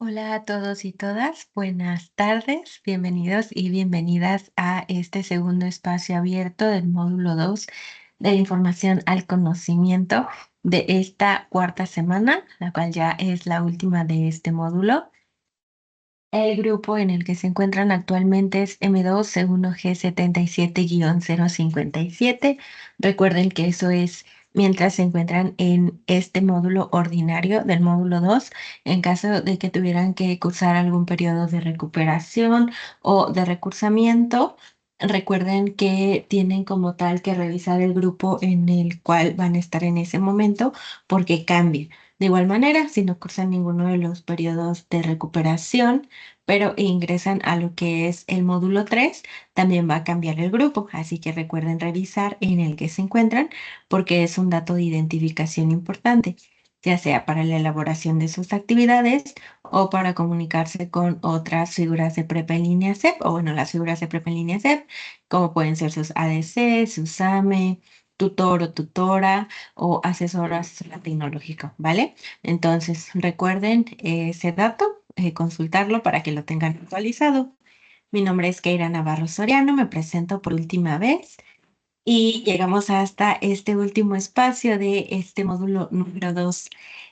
Hola a todos y todas, buenas tardes, bienvenidos y bienvenidas a este segundo espacio abierto del módulo 2 de información al conocimiento de esta cuarta semana, la cual ya es la última de este módulo. El grupo en el que se encuentran actualmente es M2C1G77-057. Recuerden que eso es mientras se encuentran en este módulo ordinario del módulo 2. En caso de que tuvieran que cursar algún periodo de recuperación o de recursamiento, recuerden que tienen como tal que revisar el grupo en el cual van a estar en ese momento porque cambia. De igual manera, si no cursan ninguno de los periodos de recuperación, pero ingresan a lo que es el módulo 3, también va a cambiar el grupo. Así que recuerden revisar en el que se encuentran porque es un dato de identificación importante, ya sea para la elaboración de sus actividades o para comunicarse con otras figuras de prepa en línea CEP, o bueno, las figuras de prepa en línea CEP, como pueden ser sus ADC, sus AME, tutor o tutora o asesor o asesora tecnológico, ¿vale? Entonces, recuerden ese dato, consultarlo para que lo tengan actualizado. Mi nombre es Keira Navarro Soriano, me presento por última vez y llegamos hasta este último espacio de este módulo número 2.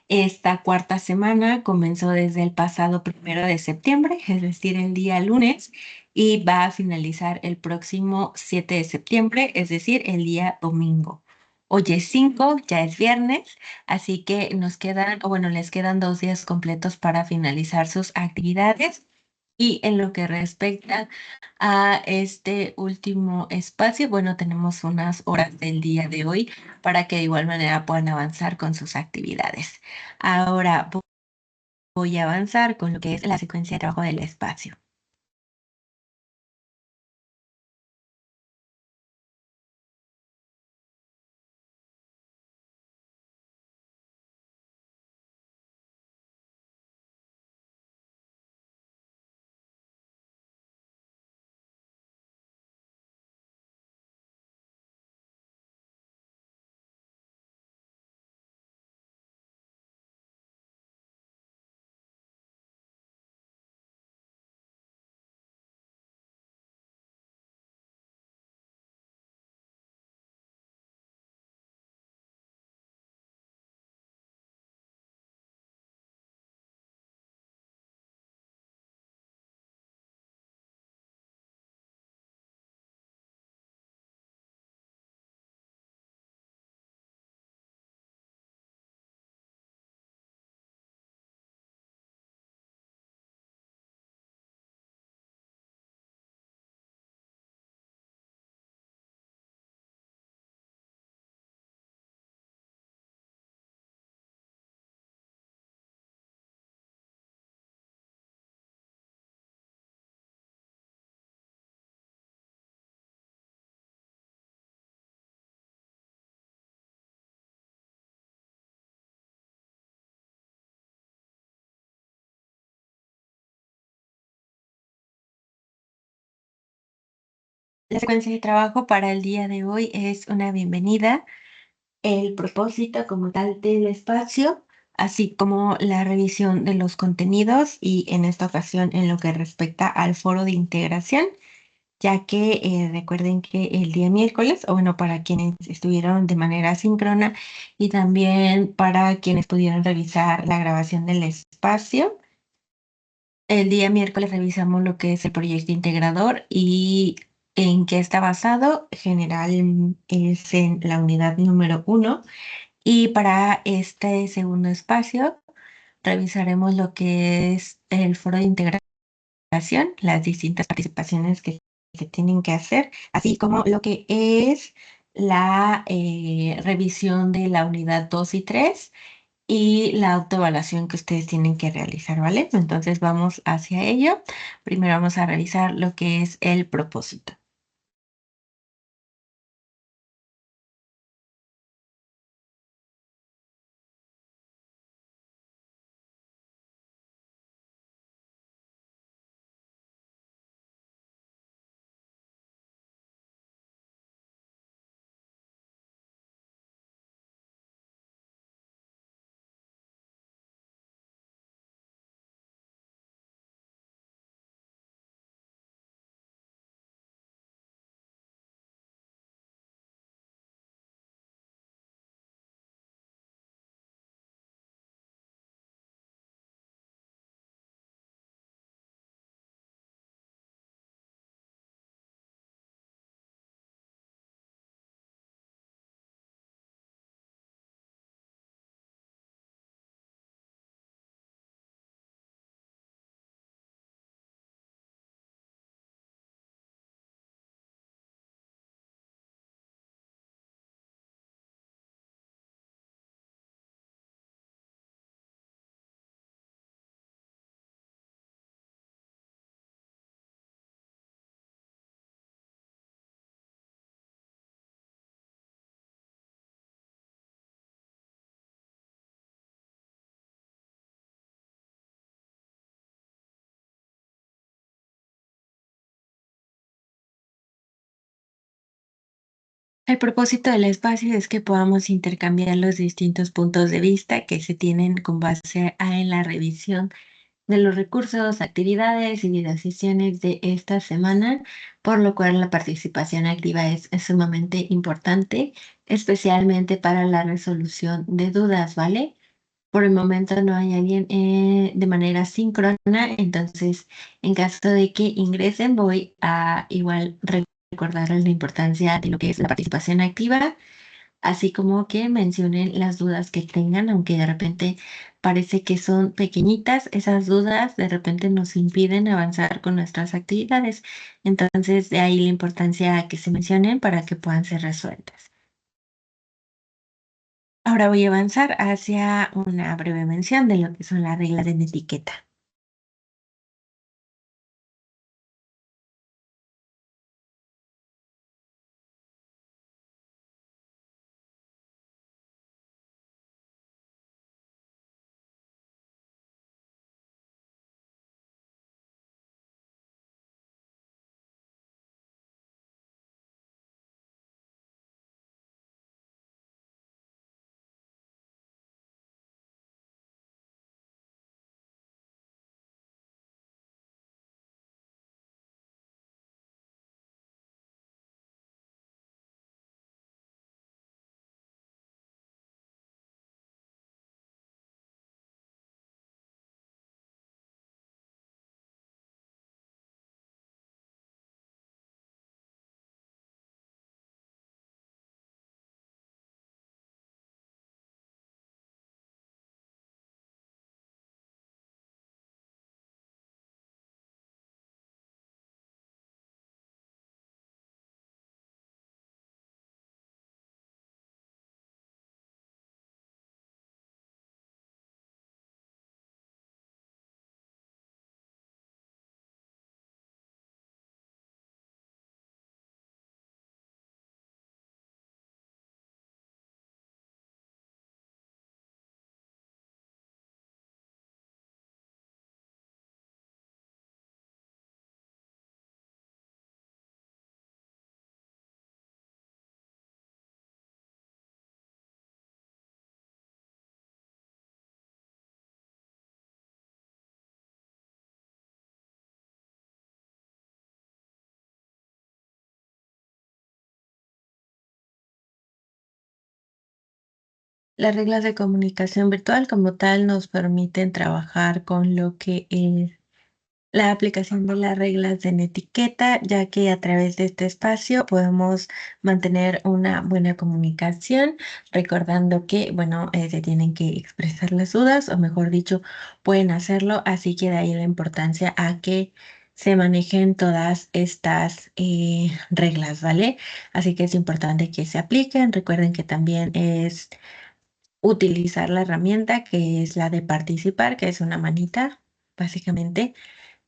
Esta cuarta semana comenzó desde el pasado 1 de septiembre, es decir, el día lunes, y va a finalizar el próximo 7 de septiembre, es decir, el día domingo. Hoy es 5, ya es viernes, así que nos quedan, o bueno, les quedan 2 días completos para finalizar sus actividades. Y en lo que respecta a este último espacio, bueno, tenemos unas horas del día de hoy para que de igual manera puedan avanzar con sus actividades. Ahora voy a avanzar con lo que es la secuencia de trabajo del espacio. La secuencia de trabajo para el día de hoy es una bienvenida, el propósito como tal del espacio, así como la revisión de los contenidos y en esta ocasión en lo que respecta al foro de integración, ya que recuerden que el día miércoles, o bueno, para quienes estuvieron de manera síncrona y también para quienes pudieron revisar la grabación del espacio, el día miércoles revisamos lo que es el proyecto integrador y en qué está basado. General es en la unidad número 1. Y para este segundo espacio revisaremos lo que es el foro de integración, las distintas participaciones que se tienen que hacer, así como lo que es la revisión de la unidad 2 y 3 y la autoevaluación que ustedes tienen que realizar, ¿vale? Entonces vamos hacia ello. Primero vamos a revisar lo que es el propósito. El propósito del espacio es que podamos intercambiar los distintos puntos de vista que se tienen con base en la revisión de los recursos, actividades y decisiones de esta semana, por lo cual la participación activa es sumamente importante, especialmente para la resolución de dudas, ¿vale? Por el momento no hay alguien de manera síncrona, entonces en caso de que ingresen voy a igual recordarles la importancia de lo que es la participación activa, así como que mencionen las dudas que tengan, aunque de repente parece que son pequeñitas, esas dudas de repente nos impiden avanzar con nuestras actividades. Entonces, de ahí la importancia que se mencionen para que puedan ser resueltas. Ahora voy a avanzar hacia una breve mención de lo que son las reglas de etiqueta. Las reglas de comunicación virtual como tal nos permiten trabajar con lo que es la aplicación de las reglas de etiqueta, ya que a través de este espacio podemos mantener una buena comunicación, recordando que, bueno, se tienen que expresar las dudas, o mejor dicho, pueden hacerlo, así que de ahí la importancia a que se manejen todas estas reglas, ¿vale? Así que es importante que se apliquen. Recuerden que también es utilizar la herramienta que es la de participar, que es una manita, básicamente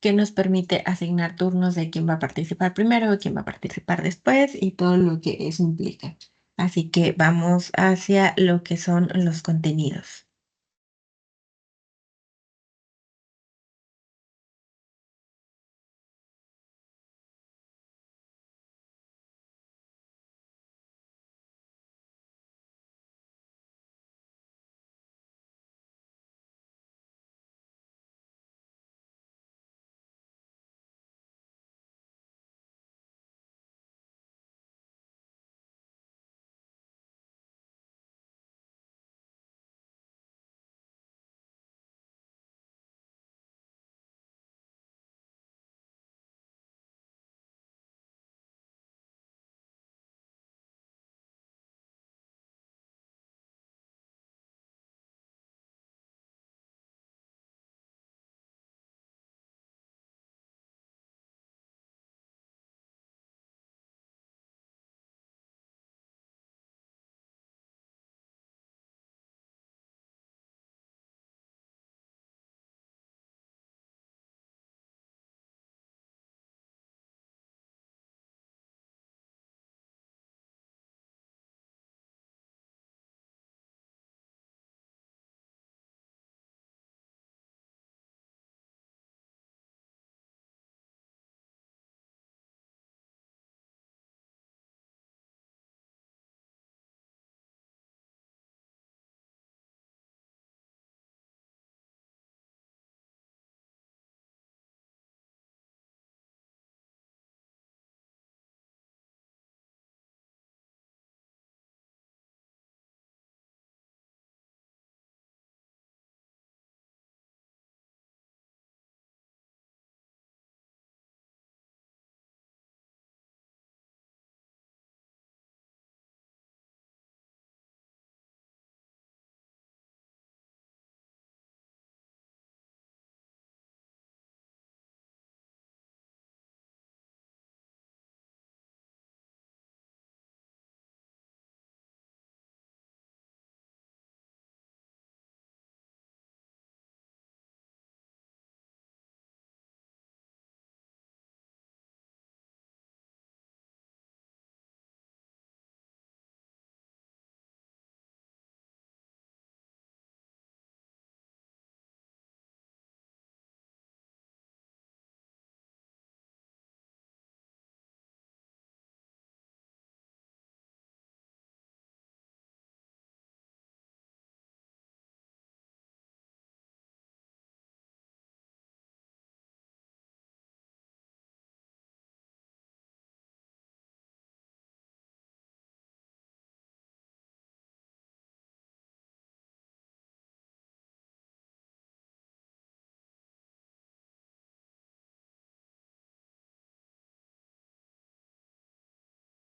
que nos permite asignar turnos de quién va a participar primero, quién va a participar después y todo lo que eso implica. Así que vamos hacia lo que son los contenidos.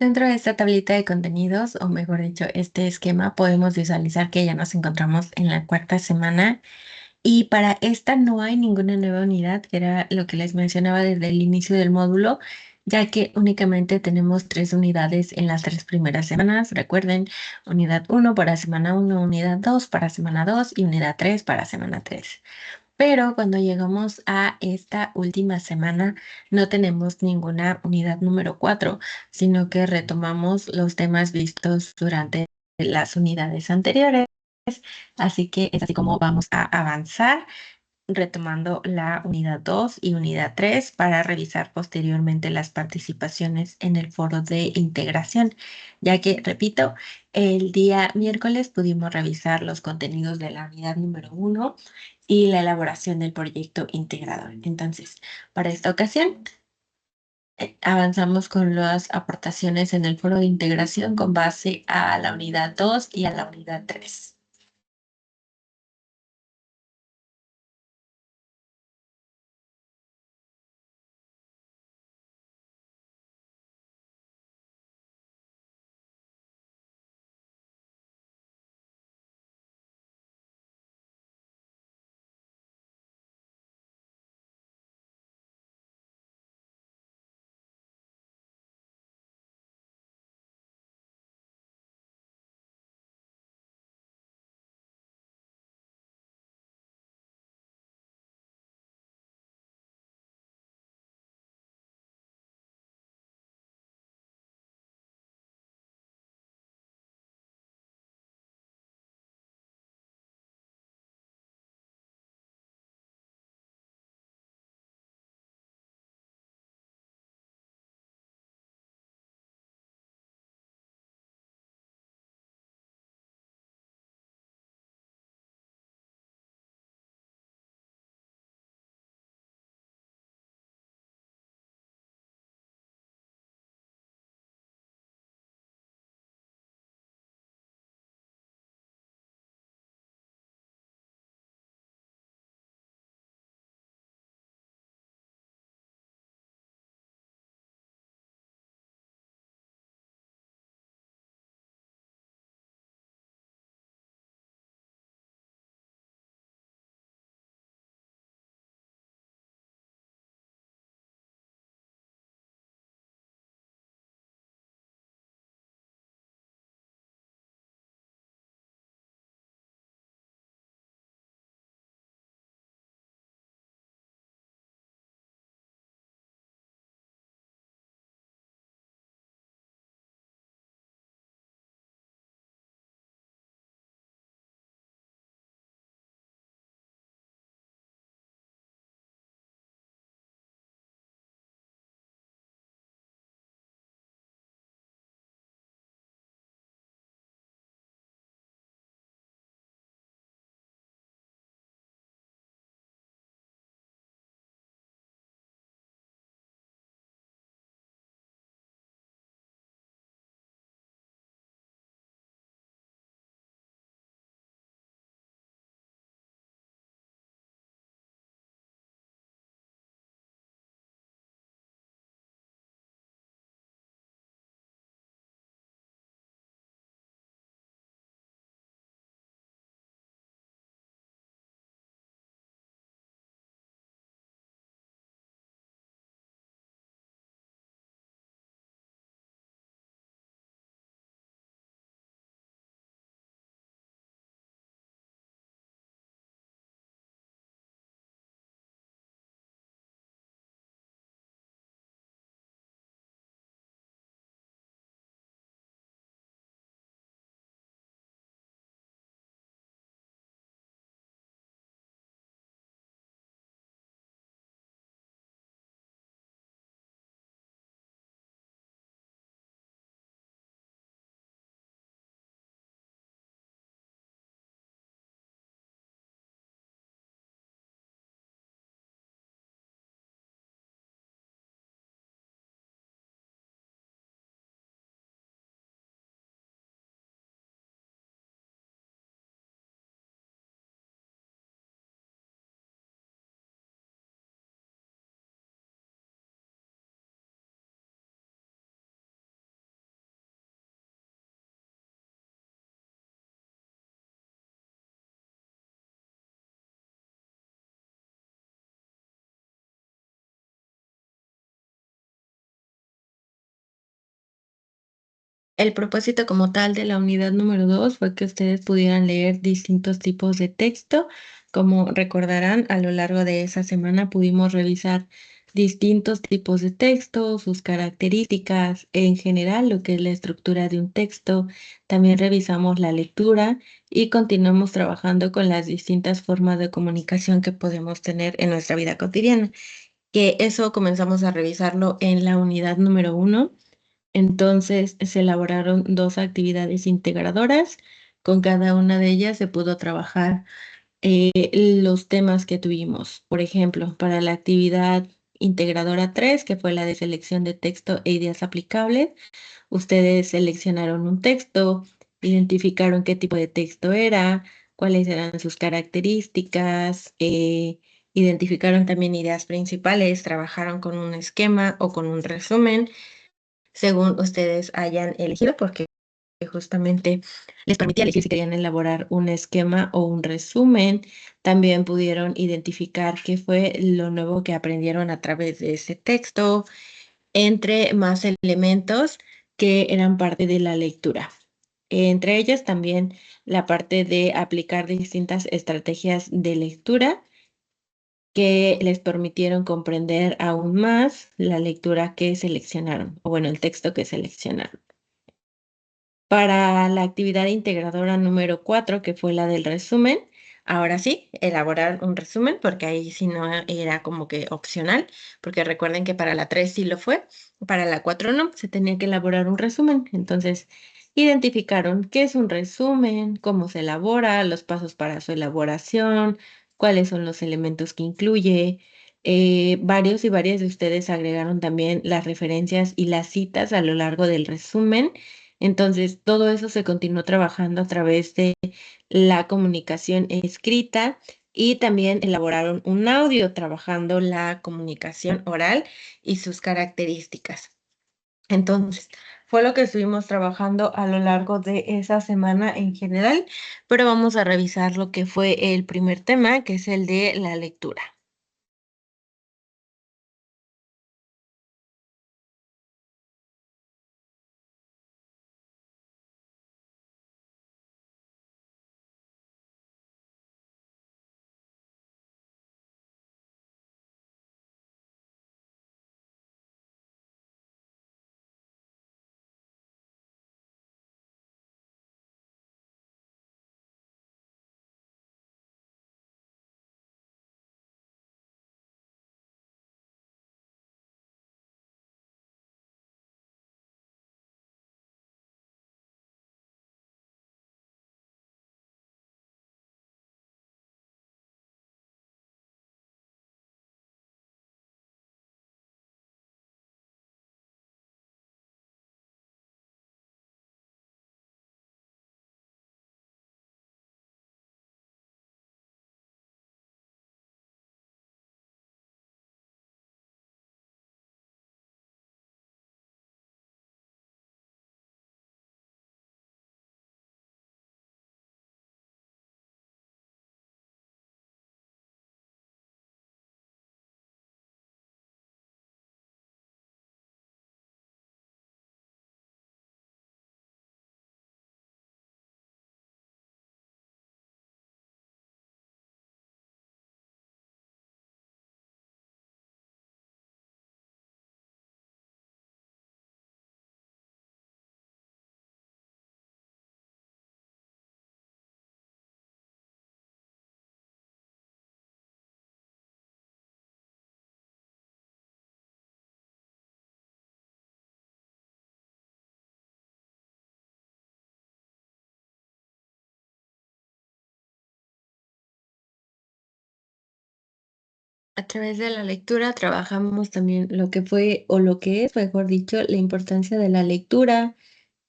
Dentro de esta tablita de contenidos, o mejor dicho, este esquema, podemos visualizar que ya nos encontramos en la cuarta semana y para esta no hay ninguna nueva unidad, que era lo que les mencionaba desde el inicio del módulo, ya que únicamente tenemos 3 unidades en las 3 primeras semanas. Recuerden, unidad 1 para semana 1, unidad 2 para semana 2 y unidad 3 para semana 3. Pero cuando llegamos a esta última semana, no tenemos ninguna unidad número 4, sino que retomamos los temas vistos durante las unidades anteriores. Así que es así como vamos a avanzar, retomando la unidad 2 y unidad 3 para revisar posteriormente las participaciones en el foro de integración, ya que, repito, el día miércoles pudimos revisar los contenidos de la unidad número 1 y la elaboración del proyecto integrador. Entonces, para esta ocasión, avanzamos con las aportaciones en el foro de integración con base a la unidad 2 y a la unidad 3. El propósito como tal de la unidad número 2 fue que ustedes pudieran leer distintos tipos de texto. Como recordarán, a lo largo de esa semana pudimos revisar distintos tipos de texto, sus características, en general lo que es la estructura de un texto. También revisamos la lectura y continuamos trabajando con las distintas formas de comunicación que podemos tener en nuestra vida cotidiana, que eso comenzamos a revisarlo en la unidad número 1. Entonces se elaboraron dos actividades integradoras. Con cada una de ellas se pudo trabajar los temas que tuvimos. Por ejemplo, para la actividad integradora 3, que fue la de selección de texto e ideas aplicables, ustedes seleccionaron un texto, identificaron qué tipo de texto era, cuáles eran sus características, identificaron también ideas principales, trabajaron con un esquema o con un resumen según ustedes hayan elegido, porque justamente les permitía elegir si querían elaborar un esquema o un resumen. También pudieron identificar qué fue lo nuevo que aprendieron a través de ese texto, entre más elementos que eran parte de la lectura. Entre ellas también la parte de aplicar distintas estrategias de lectura que les permitieron comprender aún más la lectura que seleccionaron, o bueno, el texto que seleccionaron. Para la actividad integradora número 4, que fue la del resumen, ahora sí, elaborar un resumen, porque ahí sí no era como que opcional, porque recuerden que para la 3 sí lo fue, para la 4 no, se tenía que elaborar un resumen. Entonces, identificaron qué es un resumen, cómo se elabora, los pasos para su elaboración, cuáles son los elementos que incluye. Varios y varias de ustedes agregaron también las referencias y las citas a lo largo del resumen. Entonces, todo eso se continuó trabajando a través de la comunicación escrita y también elaboraron un audio trabajando la comunicación oral y sus características. Entonces, fue lo que estuvimos trabajando a lo largo de esa semana en general, pero vamos a revisar lo que fue el primer tema, que es el de la lectura. A través de la lectura trabajamos también lo que fue, o lo que es, mejor dicho, la importancia de la lectura,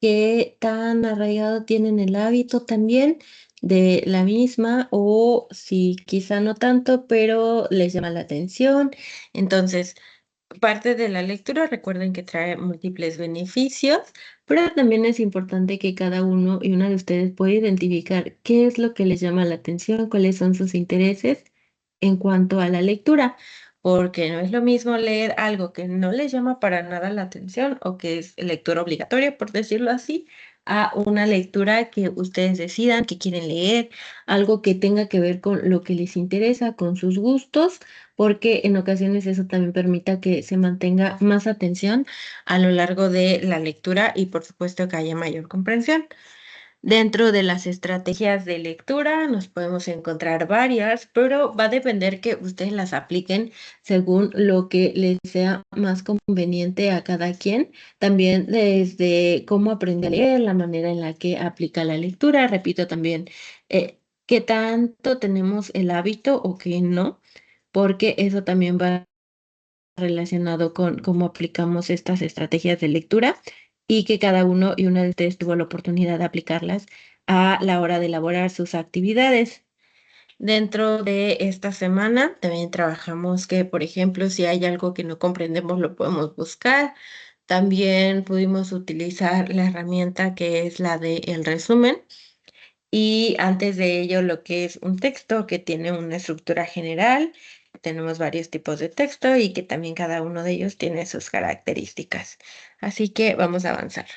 qué tan arraigado tienen el hábito también de la misma, o si quizá no tanto, pero les llama la atención. Entonces, parte de la lectura, recuerden que trae múltiples beneficios, pero también es importante que cada uno y una de ustedes pueda identificar qué es lo que les llama la atención, cuáles son sus intereses en cuanto a la lectura. porque no es lo mismo leer algo que no les llama para nada la atención o que es lectura obligatoria, por decirlo así, a una lectura que ustedes decidan que quieren leer, algo que tenga que ver con lo que les interesa, con sus gustos, porque en ocasiones eso también permita que se mantenga más atención a lo largo de la lectura y por supuesto que haya mayor comprensión. Dentro de las estrategias de lectura nos podemos encontrar varias, pero va a depender que ustedes las apliquen según lo que les sea más conveniente a cada quien. También desde cómo aprende a leer, la manera en la que aplica la lectura. Repito también, qué tanto tenemos el hábito o qué no, porque eso también va relacionado con cómo aplicamos estas estrategias de lectura y que cada uno y una de ustedes tuvo la oportunidad de aplicarlas a la hora de elaborar sus actividades. Dentro de esta semana también trabajamos que, por ejemplo, si hay algo que no comprendemos, lo podemos buscar. También pudimos utilizar la herramienta que es la de el resumen. Y antes de ello, lo que es un texto que tiene una estructura general, tenemos varios tipos de texto y que también cada uno de ellos tiene sus características. Así que vamos a avanzar.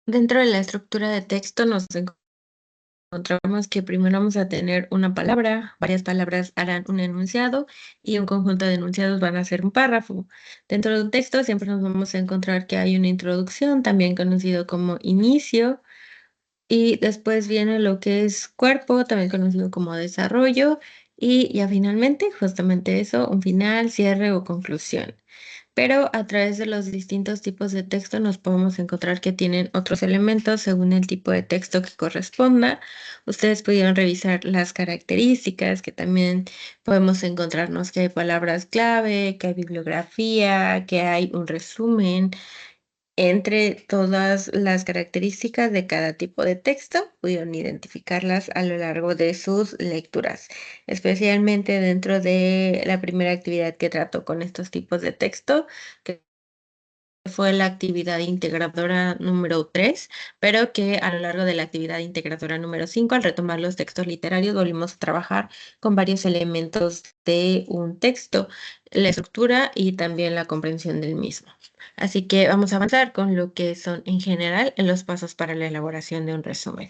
Dentro de la estructura de texto nos encontramos que primero vamos a tener una palabra, varias palabras harán un enunciado y un conjunto de enunciados van a ser un párrafo. Dentro de un texto siempre nos vamos a encontrar que hay una introducción, también conocido como inicio. Y después viene lo que es cuerpo, también conocido como desarrollo, y ya finalmente, justamente eso, un final, cierre o conclusión. Pero a través de los distintos tipos de texto nos podemos encontrar que tienen otros elementos según el tipo de texto que corresponda. Ustedes pudieron revisar las características, que también podemos encontrarnos que hay palabras clave, que hay bibliografía, que hay un resumen. Entre todas las características de cada tipo de texto, pudieron identificarlas a lo largo de sus lecturas, especialmente dentro de la primera actividad que trató con estos tipos de texto, que fue la actividad integradora número 3, pero que a lo largo de la actividad integradora número 5, al retomar los textos literarios, volvimos a trabajar con varios elementos de un texto, la estructura y también la comprensión del mismo. Así que vamos a avanzar con lo que son en general los pasos para la elaboración de un resumen.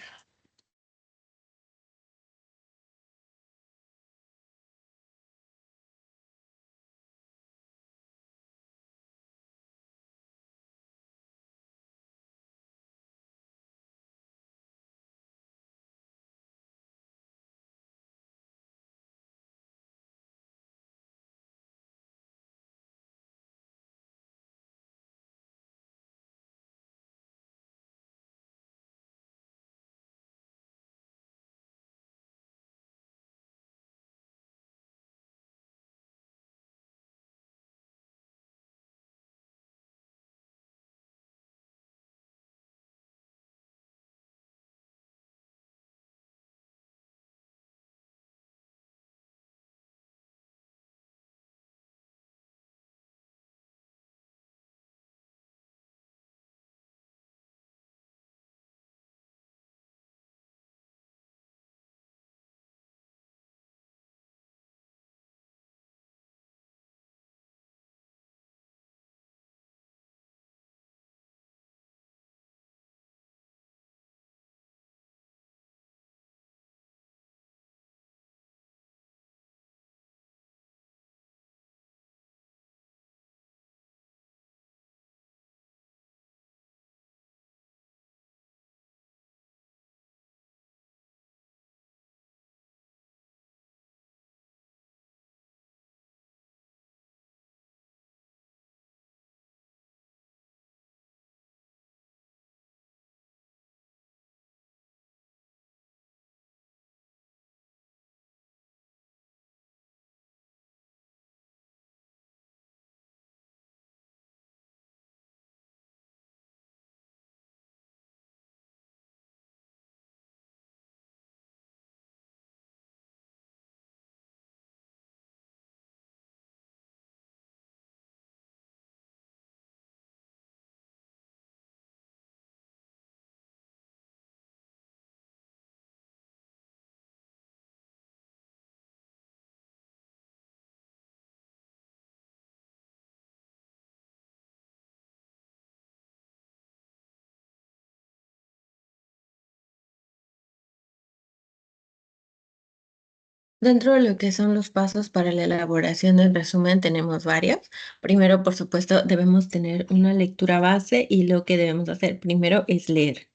Dentro de lo que son los pasos para la elaboración del resumen tenemos varios. Primero, por supuesto, debemos tener una lectura base y lo que debemos hacer primero es leer.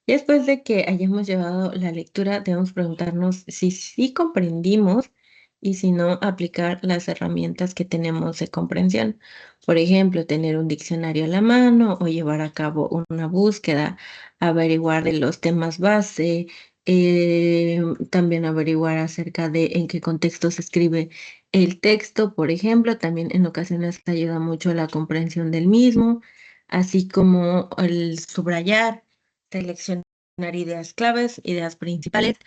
Después de que hayamos llevado la lectura, debemos preguntarnos si sí comprendimos y si no, aplicar las herramientas que tenemos de comprensión. Por ejemplo, tener un diccionario a la mano o llevar a cabo una búsqueda, averiguar de los temas base, también averiguar acerca de en qué contexto se escribe el texto, por ejemplo, también en ocasiones ayuda mucho la comprensión del mismo, así como el subrayar, seleccionar ideas claves, ideas principales,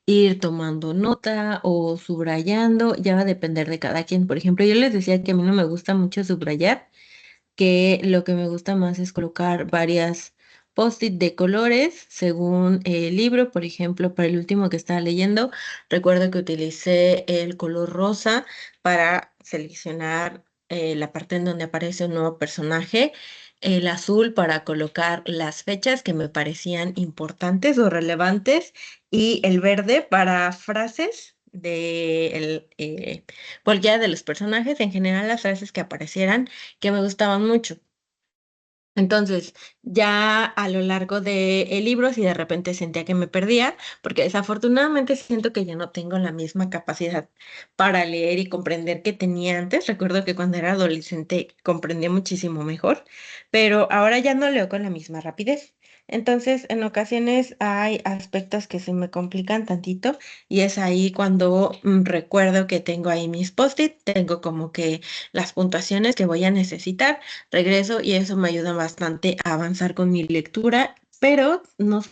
ir tomando nota o subrayando, ya va a depender de cada quien. Por ejemplo, yo les decía que a mí no me gusta mucho subrayar, que lo que me gusta más es colocar varias post-it de colores según el libro. Por ejemplo, para el último que estaba leyendo, recuerdo que utilicé el color rosa para seleccionar la parte en donde aparece un nuevo personaje, el azul para colocar las fechas que me parecían importantes o relevantes y el verde para frases cualquiera de los personajes, en general las frases que aparecieran que me gustaban mucho. Entonces, ya a lo largo del libro, si de repente sentía que me perdía, porque desafortunadamente siento que ya no tengo la misma capacidad para leer y comprender que tenía antes. Recuerdo que cuando era adolescente comprendía muchísimo mejor, pero ahora ya no leo con la misma rapidez. Entonces, en ocasiones hay aspectos que se me complican tantito y es ahí cuando recuerdo que tengo ahí mis post-it, tengo como que las puntuaciones que voy a necesitar, regreso y eso me ayuda bastante a avanzar con mi lectura, pero no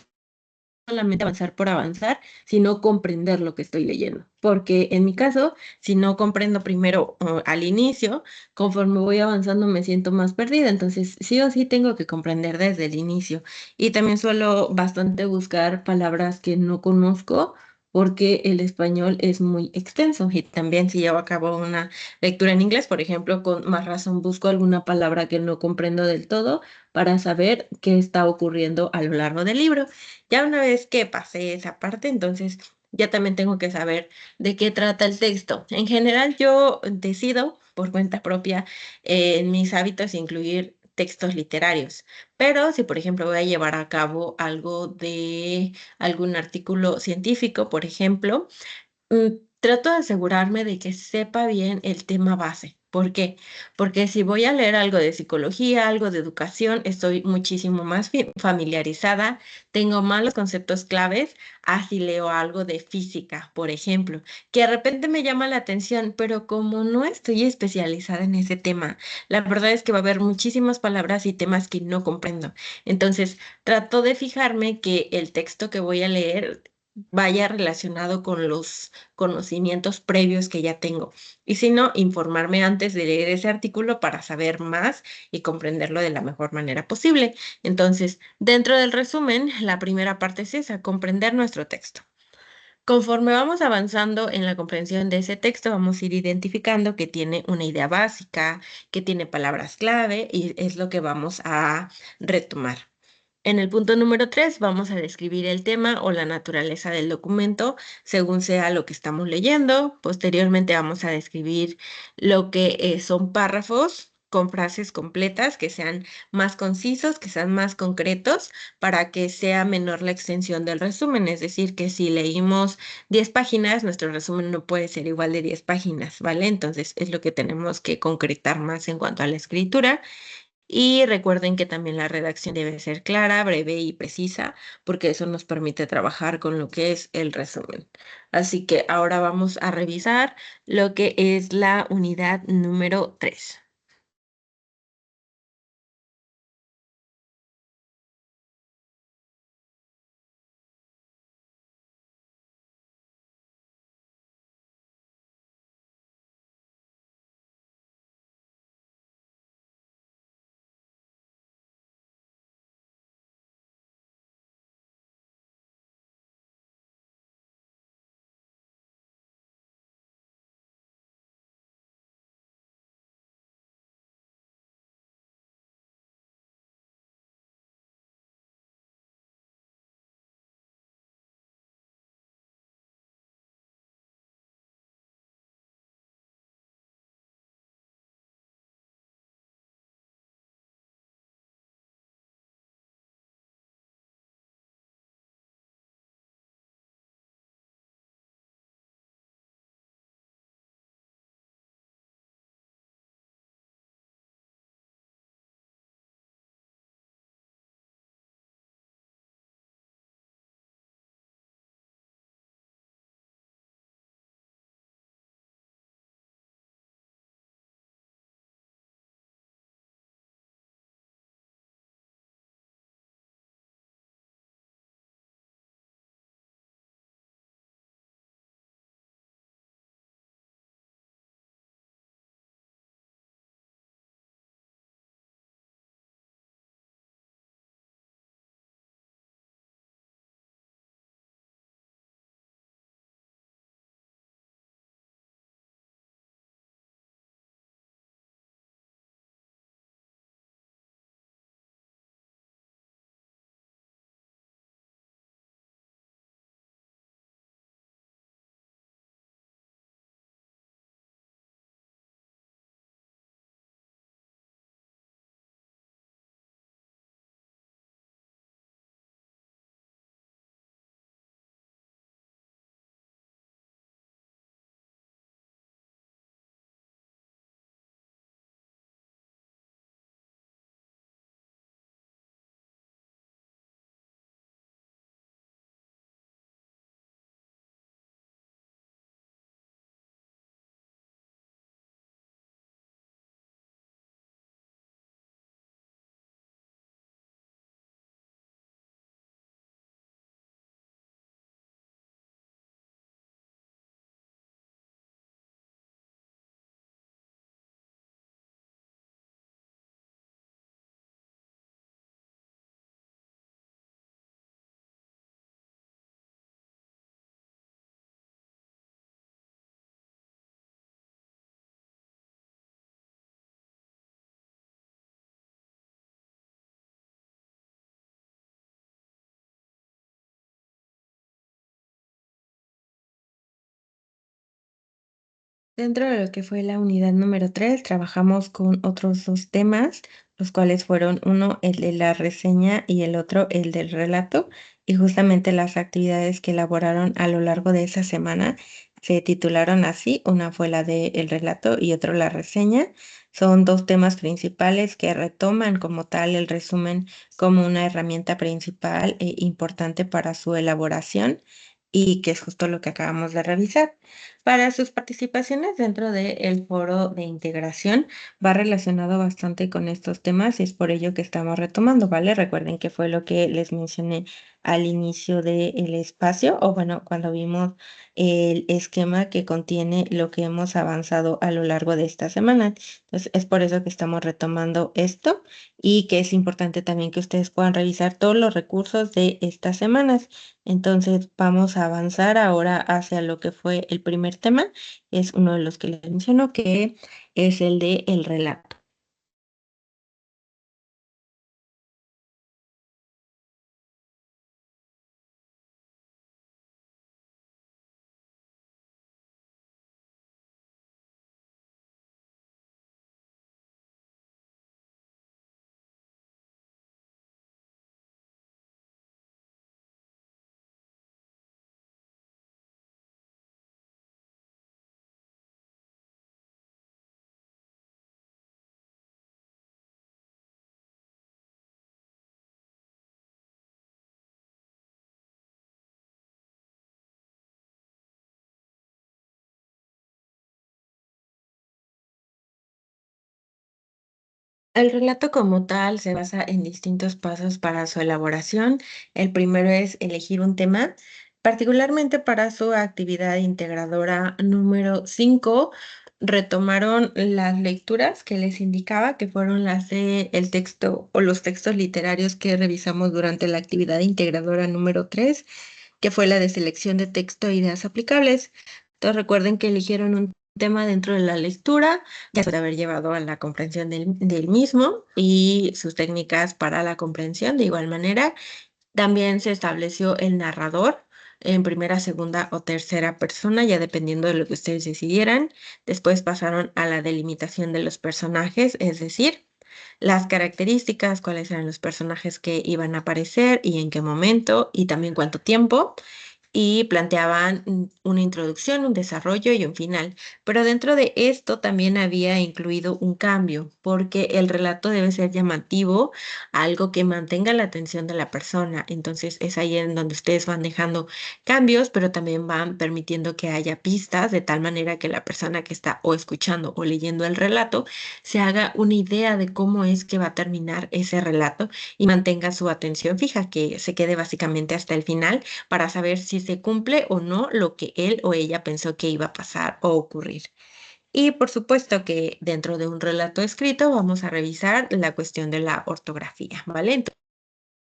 solamente avanzar por avanzar, sino comprender lo que estoy leyendo. Porque en mi caso, si no comprendo primero al inicio, conforme voy avanzando me siento más perdida. Entonces, sí o sí tengo que comprender desde el inicio. Y también suelo bastante buscar palabras que no conozco, porque el español es muy extenso. Y también si llevo a cabo una lectura en inglés, por ejemplo, con más razón busco alguna palabra que no comprendo del todo para saber qué está ocurriendo a lo largo del libro. Ya una vez que pasé esa parte, entonces ya también tengo que saber de qué trata el texto. En general, yo decido por cuenta propia en mis hábitos incluir textos literarios, pero si por ejemplo voy a llevar a cabo algo de algún artículo científico, por ejemplo, trato de asegurarme de que sepa bien el tema base. ¿Por qué? Porque si voy a leer algo de psicología, algo de educación, estoy muchísimo más familiarizada, tengo más los conceptos claves, así leo algo de física, por ejemplo, que de repente me llama la atención, pero como no estoy especializada en ese tema, la verdad es que va a haber muchísimas palabras y temas que no comprendo. Entonces, trato de fijarme que el texto que voy a leer vaya relacionado con los conocimientos previos que ya tengo. Y si no, informarme antes de leer ese artículo para saber más y comprenderlo de la mejor manera posible. Entonces, dentro del resumen, la primera parte es esa, comprender nuestro texto. Conforme vamos avanzando en la comprensión de ese texto, vamos a ir identificando que tiene una idea básica, que tiene palabras clave y es lo que vamos a retomar. En el punto número 3 vamos a describir el tema o la naturaleza del documento según sea lo que estamos leyendo. Posteriormente vamos a describir lo que son párrafos con frases completas que sean más concisos, que sean más concretos, para que sea menor la extensión del resumen. Es decir, que si leímos 10 páginas, nuestro resumen no puede ser igual de 10 páginas, ¿vale? Entonces es lo que tenemos que concretar más en cuanto a la escritura. Y recuerden que también la redacción debe ser clara, breve y precisa, porque eso nos permite trabajar con lo que es el resumen. Así que ahora vamos a revisar lo que es la unidad número 3. Dentro de lo que fue la unidad número 3, trabajamos con otros dos temas, los cuales fueron uno el de la reseña y el otro el del relato. Y justamente las actividades que elaboraron a lo largo de esa semana se titularon así. Una fue la del relato y otro la reseña. Son dos temas principales que retoman como tal el resumen como una herramienta principal e importante para su elaboración y que es justo lo que acabamos de revisar. Para sus participaciones dentro del foro de integración va relacionado bastante con estos temas y es por ello que estamos retomando, ¿vale? Recuerden que fue lo que les mencioné al inicio del espacio o bueno, cuando vimos el esquema que contiene lo que hemos avanzado a lo largo de esta semana. Entonces, es por eso que estamos retomando esto y que es importante también que ustedes puedan revisar todos los recursos de estas semanas. Entonces vamos a avanzar ahora hacia lo que fue el primer tema, es uno de los que les menciono, que es el de el relato. El relato como tal se basa en distintos pasos para su elaboración. El primero es elegir un tema, particularmente para su actividad integradora número 5. Retomaron las lecturas que les indicaba, que fueron las de el texto o los textos literarios que revisamos durante la actividad integradora número 3, que fue la de selección de texto e ideas aplicables. Entonces recuerden que eligieron un tema dentro de la lectura ya de haber llevado a la comprensión del mismo y sus técnicas para la comprensión de igual manera. También se estableció el narrador en primera, segunda o tercera persona, ya dependiendo de lo que ustedes decidieran. Después pasaron a la delimitación de los personajes, es decir, las características, cuáles eran los personajes que iban a aparecer y en qué momento y también cuánto tiempo y planteaban una introducción, un desarrollo y un final. Pero dentro de esto también había incluido un cambio, porque el relato debe ser llamativo, algo que mantenga la atención de la persona. Entonces es ahí en donde ustedes van dejando cambios, pero también van permitiendo que haya pistas de tal manera que la persona que está o escuchando o leyendo el relato se haga una idea de cómo es que va a terminar ese relato y mantenga su atención fija, que se quede básicamente hasta el final para saber si se cumple o no lo que él o ella pensó que iba a pasar o ocurrir. Y por supuesto que dentro de un relato escrito vamos a revisar la cuestión de la ortografía, ¿vale?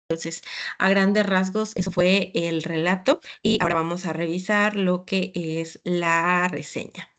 Entonces, a grandes rasgos, eso fue el relato y ahora vamos a revisar lo que es la reseña.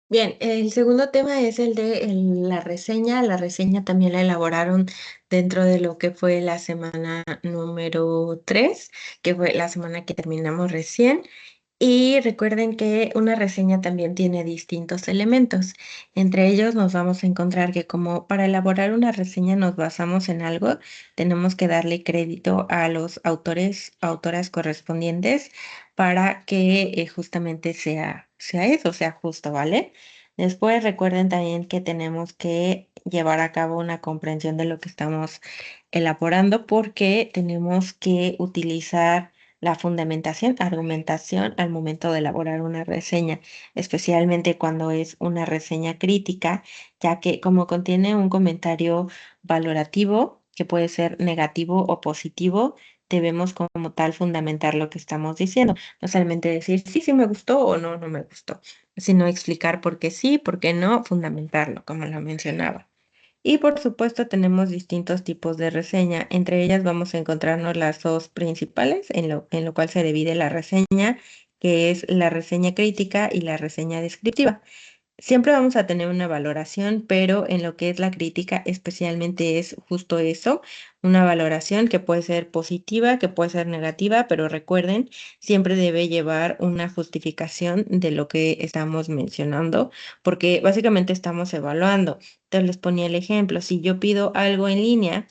Bien, el segundo tema es el de la reseña. La reseña también la elaboraron dentro de lo que fue la semana número 3, que fue la semana que terminamos recién. Y recuerden que una reseña también tiene distintos elementos. Entre ellos nos vamos a encontrar que como para elaborar una reseña nos basamos en algo, tenemos que darle crédito a los autores, autoras correspondientes para que justamente sea eso, sea justo, ¿vale? Después recuerden también que tenemos que llevar a cabo una comprensión de lo que estamos elaborando porque tenemos que utilizar la fundamentación, argumentación al momento de elaborar una reseña, especialmente cuando es una reseña crítica, ya que como contiene un comentario valorativo, que puede ser negativo o positivo, debemos como tal fundamentar lo que estamos diciendo. No solamente decir sí, sí me gustó o no, no me gustó, sino explicar por qué sí, por qué no, fundamentarlo, como lo mencionaba. Y por supuesto tenemos distintos tipos de reseña. Entre ellas vamos a encontrarnos las dos principales, en lo cual se divide la reseña, que es la reseña crítica y la reseña descriptiva. Siempre vamos a tener una valoración, pero en lo que es la crítica especialmente es justo eso, una valoración que puede ser positiva, que puede ser negativa, pero recuerden, siempre debe llevar una justificación de lo que estamos mencionando, porque básicamente estamos evaluando. Entonces les ponía el ejemplo, si yo pido algo en línea,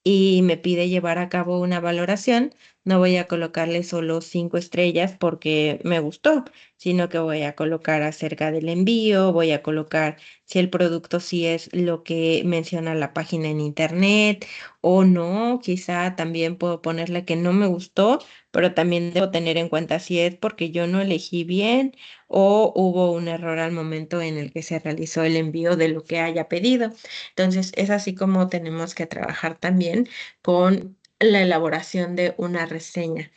y me pide llevar a cabo una valoración, no voy a colocarle solo 5 estrellas porque me gustó, sino que voy a colocar acerca del envío, voy a colocar si el producto sí es lo que menciona la página en internet o no, quizá también puedo ponerle que no me gustó, pero también debo tener en cuenta si es porque yo no elegí bien o hubo un error al momento en el que se realizó el envío de lo que haya pedido. Entonces, es así como tenemos que trabajar también con la elaboración de una reseña.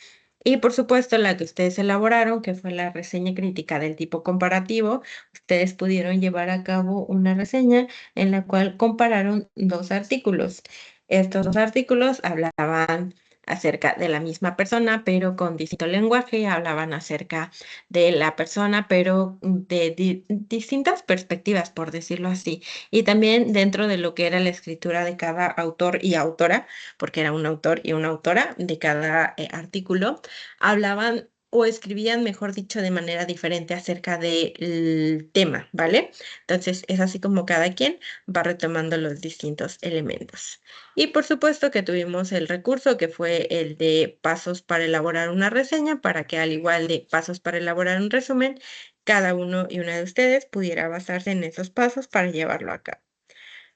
Y por supuesto, la que ustedes elaboraron, que fue la reseña crítica del tipo comparativo, ustedes pudieron llevar a cabo una reseña en la cual compararon dos artículos. Estos dos artículos hablaban acerca de la misma persona, pero con distinto lenguaje, hablaban acerca de la persona, pero de distintas perspectivas, por decirlo así. Y también dentro de lo que era la escritura de cada autor y autora, porque era un autor y una autora de cada artículo, hablaban o escribían, mejor dicho, de manera diferente acerca del tema, ¿vale? Entonces es así como cada quien va retomando los distintos elementos. Y por supuesto que tuvimos el recurso que fue el de pasos para elaborar una reseña, para que al igual de pasos para elaborar un resumen, cada uno y una de ustedes pudiera basarse en esos pasos para llevarlo a cabo.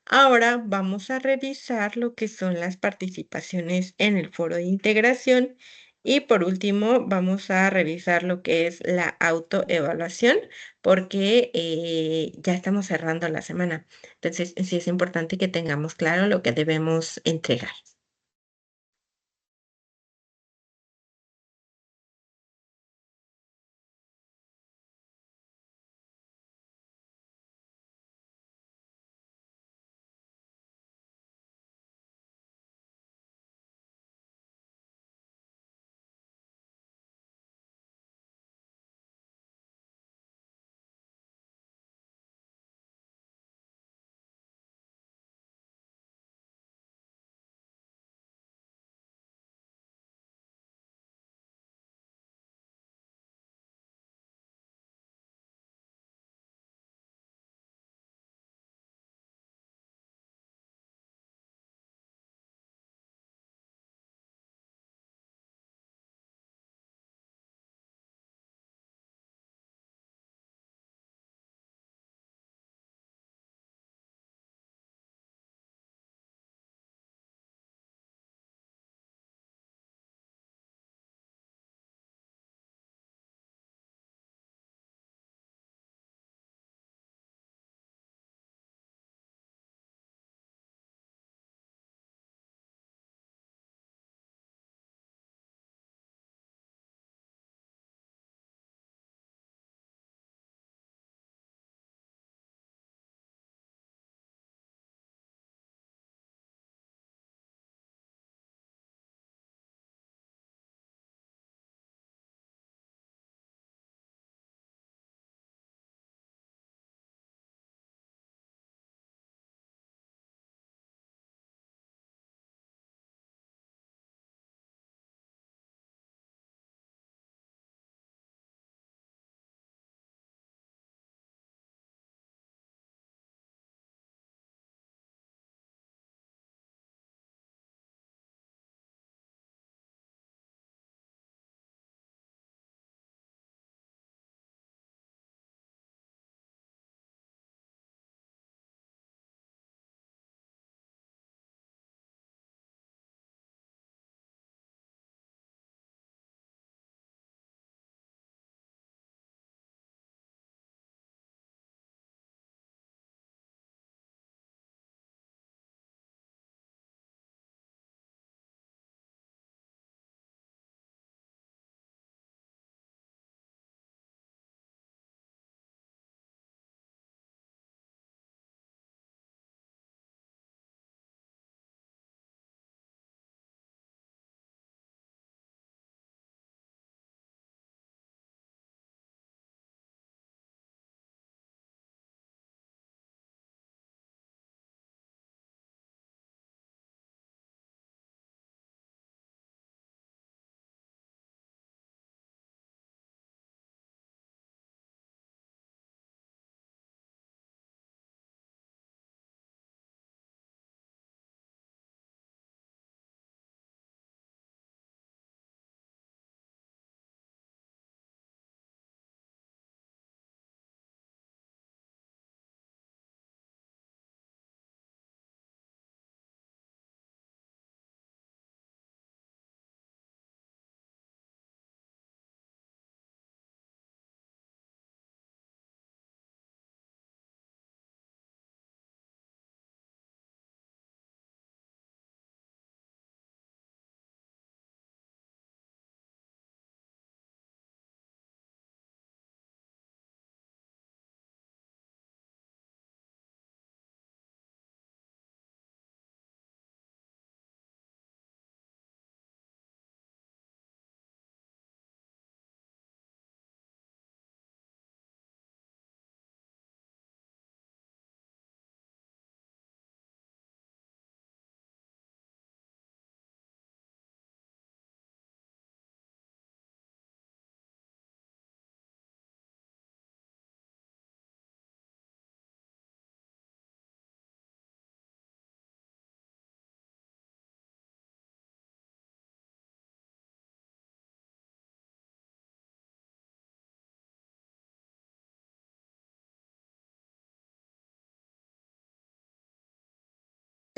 Ahora vamos a revisar lo que son las participaciones en el foro de integración y por último vamos a revisar lo que es la autoevaluación porque ya estamos cerrando la semana. Entonces sí es importante que tengamos claro lo que debemos entregar.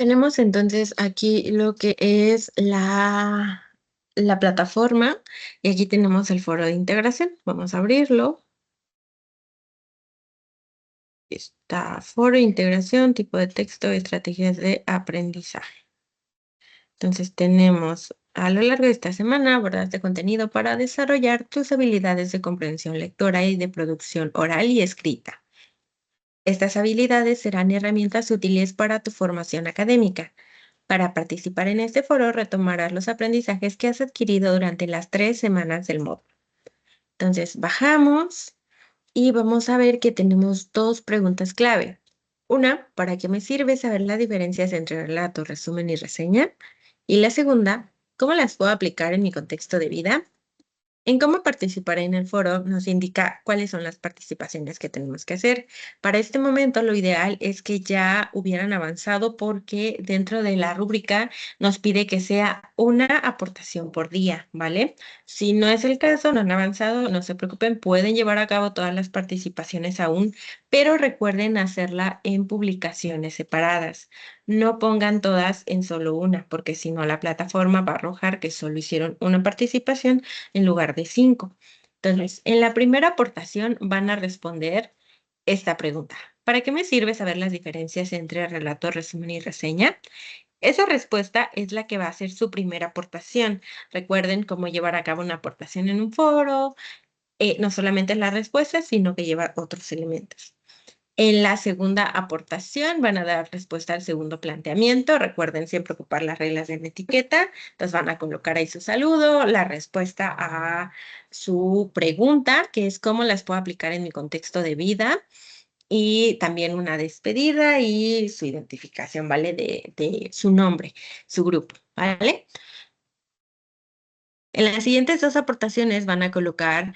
Tenemos entonces aquí lo que es la plataforma y aquí tenemos el foro de integración. Vamos a abrirlo. Está foro de integración, tipo de texto, estrategias de aprendizaje. Entonces tenemos a lo largo de esta semana abordaste contenido para desarrollar tus habilidades de comprensión lectora y de producción oral y escrita. Estas habilidades serán herramientas útiles para tu formación académica. Para participar en este foro, retomarás los aprendizajes que has adquirido durante las 3 semanas del módulo. Entonces, bajamos y vamos a ver que tenemos dos preguntas clave. Una, ¿para qué me sirve saber las diferencias entre relato, resumen y reseña? Y la segunda, ¿cómo las puedo aplicar en mi contexto de vida? En cómo participar en el foro nos indica cuáles son las participaciones que tenemos que hacer. Para este momento, lo ideal es que ya hubieran avanzado porque dentro de la rúbrica nos pide que sea una aportación por día, ¿vale? Si no es el caso, no han avanzado, no se preocupen, pueden llevar a cabo todas las participaciones aún, pero recuerden hacerla en publicaciones separadas. No pongan todas en solo una, porque si no la plataforma va a arrojar que solo hicieron una participación en lugar de 5. Entonces, en la primera aportación van a responder esta pregunta. ¿Para qué me sirve saber las diferencias entre relato, resumen y reseña? Esa respuesta es la que va a ser su primera aportación. Recuerden cómo llevar a cabo una aportación en un foro, no solamente la respuesta, sino que lleva otros elementos. En la segunda aportación van a dar respuesta al segundo planteamiento. Recuerden siempre ocupar las reglas de la etiqueta. Entonces van a colocar ahí su saludo, la respuesta a su pregunta, que es cómo las puedo aplicar en mi contexto de vida, y también una despedida y su identificación, ¿vale? De su nombre, su grupo, ¿vale? En las siguientes dos aportaciones van a colocar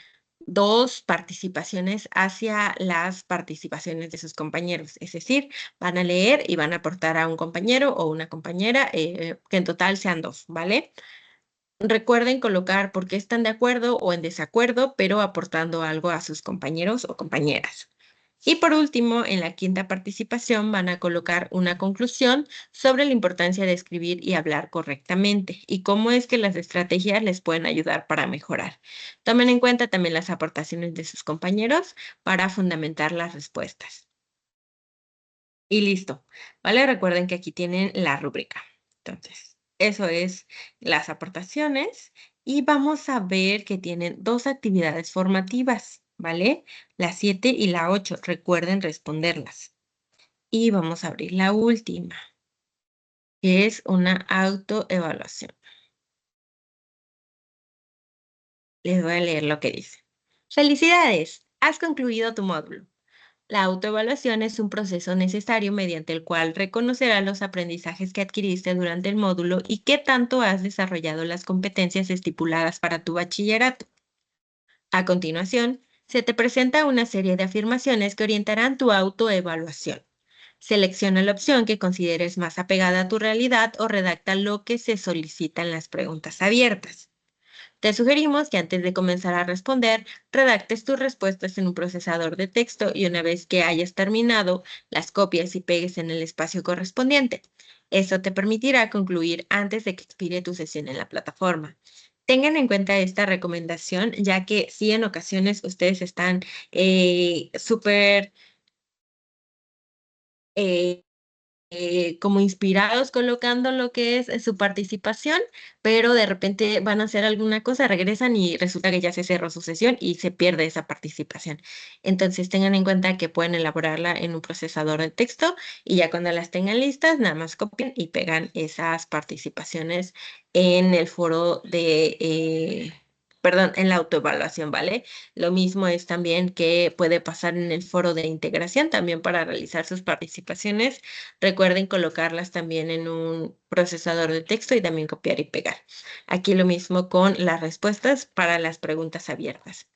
dos participaciones hacia las participaciones de sus compañeros, es decir, van a leer y van a aportar a un compañero o una compañera, que en total sean dos, ¿vale? Recuerden colocar por qué están de acuerdo o en desacuerdo, pero aportando algo a sus compañeros o compañeras. Y por último, en la quinta participación van a colocar una conclusión sobre la importancia de escribir y hablar correctamente y cómo es que las estrategias les pueden ayudar para mejorar. Tomen en cuenta también las aportaciones de sus compañeros para fundamentar las respuestas. Y listo, ¿vale? Recuerden que aquí tienen la rúbrica. Entonces, eso es las aportaciones y vamos a ver que tienen dos actividades formativas, ¿vale? La 7 y la 8. Recuerden responderlas. Y vamos a abrir la última, que es una autoevaluación. Les voy a leer lo que dice. Felicidades, has concluido tu módulo. La autoevaluación es un proceso necesario mediante el cual reconocerás los aprendizajes que adquiriste durante el módulo y qué tanto has desarrollado las competencias estipuladas para tu bachillerato. A continuación, se te presenta una serie de afirmaciones que orientarán tu autoevaluación. Selecciona la opción que consideres más apegada a tu realidad o redacta lo que se solicita en las preguntas abiertas. Te sugerimos que antes de comenzar a responder, redactes tus respuestas en un procesador de texto y una vez que hayas terminado, las copias y pegues en el espacio correspondiente. Eso te permitirá concluir antes de que expire tu sesión en la plataforma. Tengan en cuenta esta recomendación, ya que si en ocasiones ustedes están súper eh, como inspirados colocando lo que es su participación, pero de repente van a hacer alguna cosa, regresan y resulta que ya se cerró su sesión y se pierde esa participación. Entonces tengan en cuenta que pueden elaborarla en un procesador de texto y ya cuando las tengan listas, nada más copian y pegan esas participaciones en el foro perdón, en la autoevaluación, ¿vale? Lo mismo es también que puede pasar en el foro de integración, también para realizar sus participaciones. Recuerden colocarlas también en un procesador de texto y también copiar y pegar. Aquí lo mismo con las respuestas para las preguntas abiertas.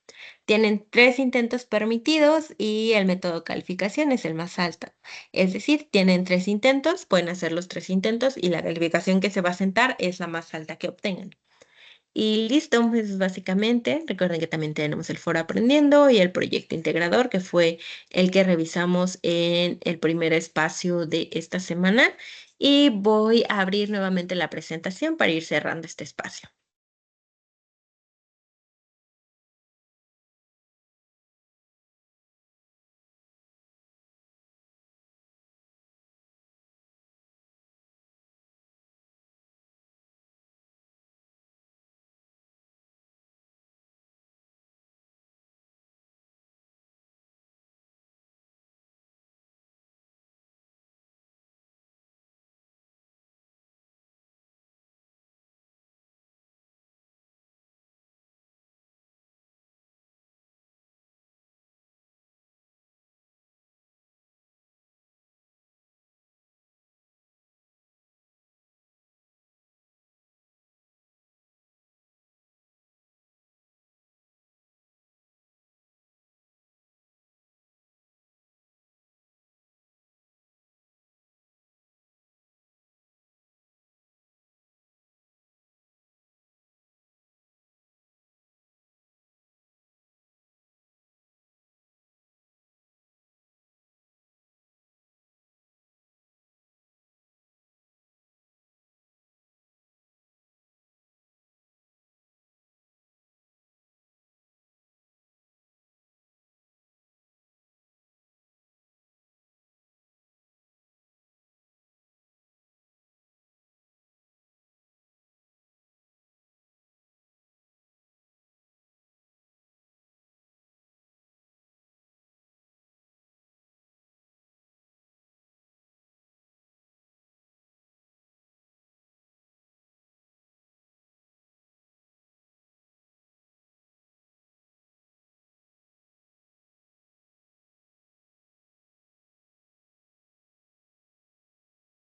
Tienen 3 intentos permitidos y el método calificación es el más alto. Es decir, tienen 3 intentos, pueden hacer los 3 intentos y la calificación que se va a sentar es la más alta que obtengan. Y listo, eso es básicamente. Recuerden que también tenemos el foro aprendiendo y el proyecto integrador, que fue el que revisamos en el primer espacio de esta semana. y voy a abrir nuevamente la presentación para ir cerrando este espacio.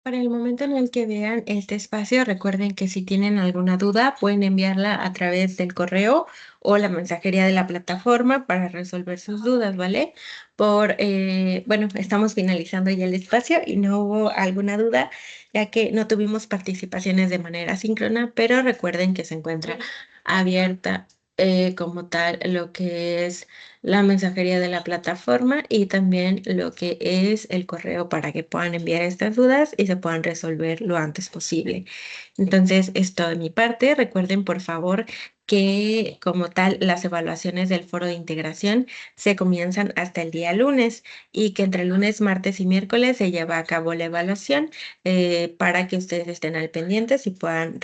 Para el momento en el que vean este espacio, recuerden que si tienen alguna duda, pueden enviarla a través del correo o la mensajería de la plataforma para resolver sus dudas, ¿vale? Bueno, estamos finalizando ya el espacio y no hubo alguna duda, ya que no tuvimos participaciones de manera síncrona, pero recuerden que se encuentra abierta como tal lo que es la mensajería de la plataforma y también lo que es el correo para que puedan enviar estas dudas y se puedan resolver lo antes posible. Entonces, es todo de mi parte. Recuerden, por favor, que como tal las evaluaciones del foro de integración se comienzan hasta el día lunes y que entre lunes, martes y miércoles se lleva a cabo la evaluación para que ustedes estén al pendiente y puedan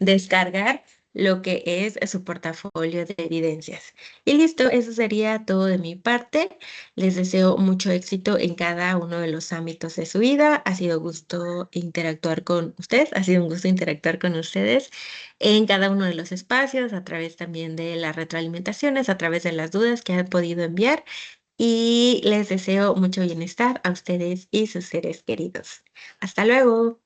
descargar lo que es su portafolio de evidencias. Y listo, eso sería todo de mi parte. Les deseo mucho éxito en cada uno de los ámbitos de su vida. Ha sido gusto interactuar con ustedes, ha sido un gusto interactuar con ustedes en cada uno de los espacios, a través también de las retroalimentaciones, a través de las dudas que han podido enviar. Y les deseo mucho bienestar a ustedes y sus seres queridos. Hasta luego.